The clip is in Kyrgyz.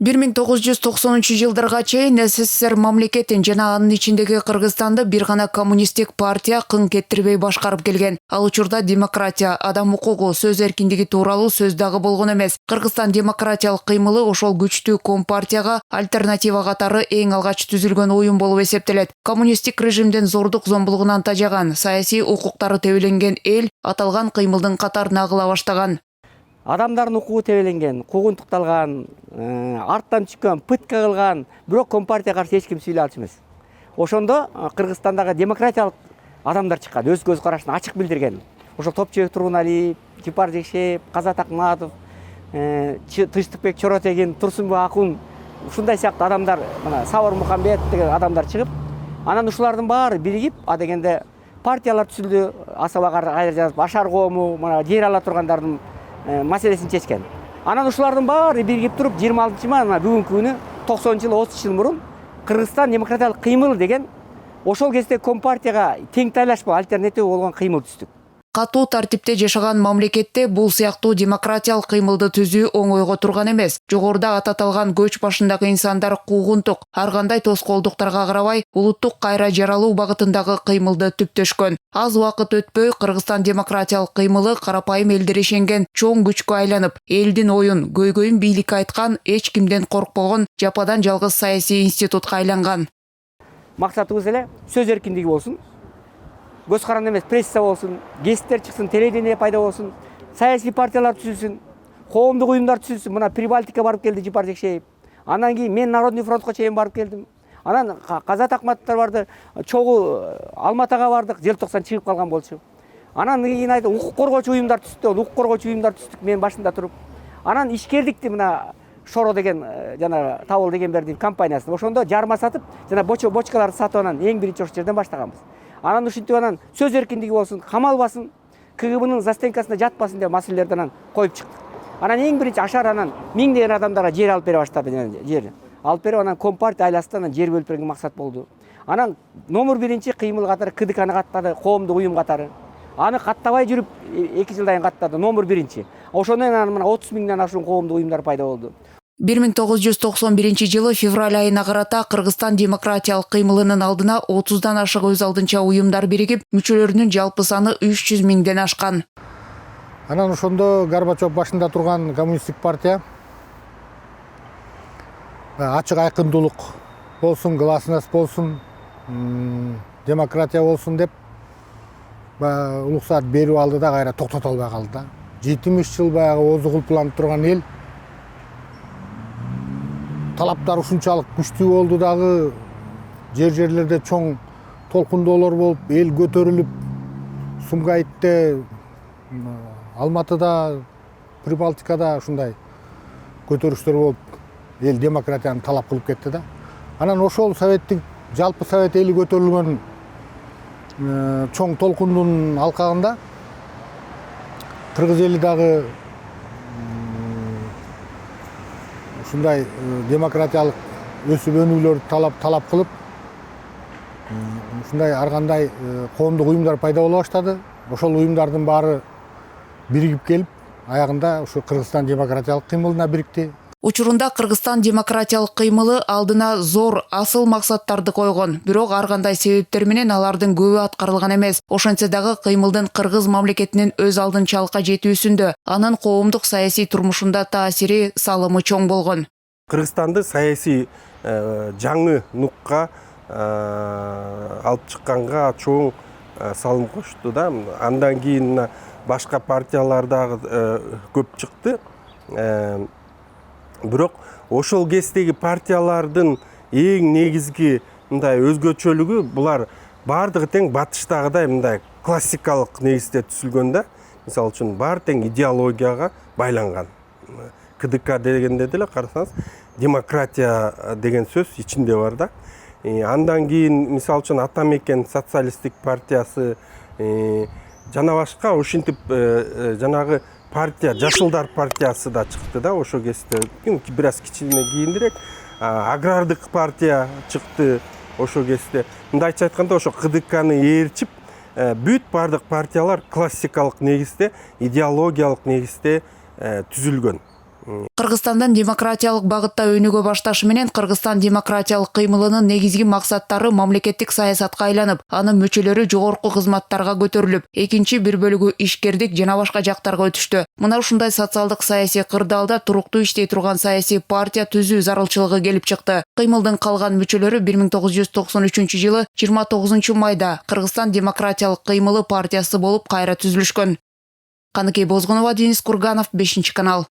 1990-жылдарга чейин СССР мамлекетин жана анын ичиндеги Кыргызстанды бир гана коммунистик партия кың кетирбей башкарып келген. Ал учурда демократия, адам укугу, сөз эркиндиги тууралуу сөз дагы болгон эмес. Кыргызстан демократиялык кыймылы ошол күчтүү компартияга альтернатива катары эң алгач түзүлгөн уюм болуп эсептелет. Коммунистик режимден зордук зомбулугунан тажаган, саясий укуктары тебеленген эл Аталган кыймылдын катарына агыла баштаган. Адамдардын укугу тебеленген, куугунтукталган, арттан чыккан, пытка кылган, бирок компартияга каршы эч ким сүйлөй алчу эмес. Ошондо Кыргызстандагы демократиялык адамдар чыккан, өз көз карашын ачык билдирген. Ошол Топчубек Тургуналиев, Жипар Жекшеев, Казат Акматов, Тынчтыкбек Чоротегин, Турсунбек Акун, ушундай сыяктуу адамдар, мына Сабыр Мукамбет деген адамдар чыгып, анан ушулардын баары биригип, дегенде партиялар түзүлдү, Асабага кайра жазып, Ашар коому, мына жер ала тургандардын маселесин чечкен. Анан ушулардын баары биригип туруп 26-май бүгүнкү күнү 90 жыл 30 жыл мурун Кыргызстан демократиялык кыймыл деген ошол кезде компартияга тең тайлашпа альтернатива болгон кыймыл түздүк. Катуу тартипте жашаган мамлекетте бул сыяктуу демократиялык кыймылды түзүү оңойго турган эмес. Жогоруда аталган көч башындагы инсандар куугунтук, ар кандай тоскоолдуктарга карабай, улуттук кайра жаралуу багытындагы кыймылды түптөшкөн. Аз убакыт өтпөй Кыргызстан демократиялык кыймылы карапайым элдер ишенген чоң күчкө айланып, элдин оюн, көйгөйүн бийликке айткан, эч кимден коркпогон жападан жалгыз саясий институтка айланган. Максатыбыз эле сөз эркиндиги болсун. Көз каранды эмес пресса болсун, гесттер чыксын, телевидение пайда болсун, саясий партиялар түзүлсүн, коомдук уюмдар түзүлсүн. Мына Прибалтика барып келди Жипар Жекшеев. Анан кийин мен Народный фронтко чейин барып келдим. Анан Казат Акматовдор барды, чогуу Алматага бардык, желтоқсан чыгып калган болчу. Анан кийин айтты, укук коргоочу уюмдар түздү, укук коргоочу уюмдар түздүк мен башында туруп. Анан ишкердикти мына Шоро деген жана Табыл деген берди компаниясын. Ошондо жарма сатып, жана бочкаларды сатып анан эң биринчи ошол жерден баштаганбыз. Анан ушинтип анан сөз эркиндиги болсун, камалбасын, КГБнын застенкасына жатпасын деп маселелерди анан коюп чыктык. Анан эң биринчи Ашар анан миңдеген адамдарга жер алып бере баштады, жер алып берип анан компартия айласында анан жер бөлүп берген максат болду. Анан номер биринчи кыймыл катары КДКны каттады, коомдук уюм катары. Аны каттабай жүрүп 2 жылдан каттады номер биринчи. Ошондон анан мына 30 миңден ашуун коомдук уюмдар пайда болду. 1991 февраль айына карата Кыргызстан демократиялык кыймылынын алдына 30дан ашык өз алдынча уюмдар биригип, мүчөлөрүнүн жалпы саны 300 миңден ашкан. Анан ошондо Горбачев башында турган коммунистик партия ачык айкындуулук болсун, гласность болсун, демократия болсун деп улуксаат берип алды да кайра токтото албай калды да. 70 жыл баягы оозу кулпуланып турган эл талаптар ушунчалык күчтүү болду дагы, жерлерде чоң толкундоолор болуп, эл көтөрүлүп, Сумгайтте, Алматыда, Прибалтикада ушундай көтөрүштөр болуп, эл демократияны талап кылып кетти да. Анан ошол советтик, жалпы совет эли көтөрүлгөн чоң толкундун алкагында кыргыз эли дагы ушундай демократиялык өсүп өнүүлөрдү талап кылып, ушундай ар кандай коомдук уюмдар пайда боло баштады. Ошол уюмдардын баары биригип келип, аягында ушу Кыргызстан демократиялык кыймылына бирикти. Учурунда Кыргызстан демократиялык кыймылы алдына зор асыл максаттарды койгон, бирок ар кандай себептер менен алардын көбү аткарылган эмес. Ошентсе дагы кыймылдын кыргыз мамлекетинин өз алдынчалыкка жетүүсүндө, анын коомдук саясий турмушунда таасири, салымы чоң болгон. Кыргызстанды саясий жаңы нукка алып чыкканга чоң салым кошту да. Андан кийин башка партиялар дагы көп чыкты. Бирок ошол кездеги партиялардын эң негизги мындай өзгөчөлүгү булар бардыгы тең батыштагыдай мындай классикалык негизде түзүлгөн да. Мисалы үчүн баары тең идеологияга байланган. КДК дегенде деле карасаңыз демократия деген сөз ичинде бар да. Андан кийин мисалы үчүн Атамекен социалисттик партиясы жана башка ушинтип жанагы партия, Жашылдар партиясы да чыкты да ошол кезде. Бир аз кичине кийинирээк агрардык партия чыкты ошол кезде. Мындайча айтканда ошо КДКны ээрчип, бүт бардык партиялар классикалык негизде, идеологиялык негизде түзүлгөн. Кыргызстандан демократиялык багытта өнүгө башташы менен Кыргызстан демократиялык кыймылынын негизги максаттары мамлекеттик саясатка айланып, анын мүчөлөрү жогорку кызматтарга көтөрүлүп, экинчи бир бөлүгү ишкердик жана башка жактарга өтүштү. Мына ушундай социалдык саясий кырдаалда туруктуу иштей турган саясий партия түзүү зарылчылыгы келип чыкты. Кыймылдын калган мүчөлөрү 1993 жылы 29 майда Кыргызстан демократиялык кыймылы партиясы болуп кайра түзүлүшкөн. Каныкей Бозгунова, Денис Курганов, 5 канал.